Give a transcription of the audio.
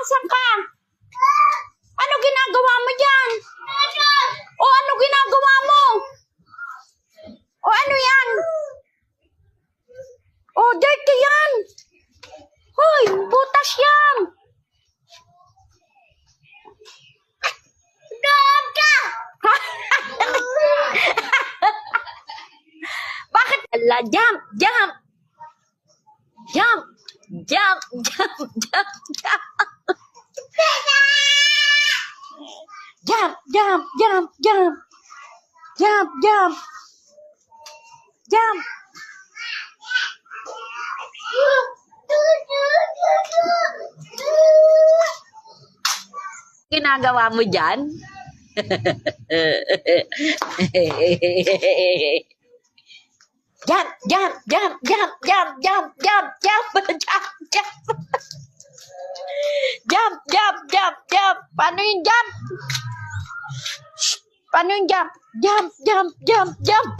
Asan ka? Ano ginagawa mo dyan? O ano ginagawa mo? O ano yan? O dirty yan. Hoy, butas yan. Bakit? Ala, jump, jump. Jump, jump, jump, jump, jump. Jump, jump, jump, jump. Jump, jump. Jump. Ginagawa mo dyan? Jump, jump, jump, jump, jump, jump, jump, jump, jump, jump. Jump, jump, jump, jump. Paano yung jump? Paano yung jump? Jump, jump, jump, jump.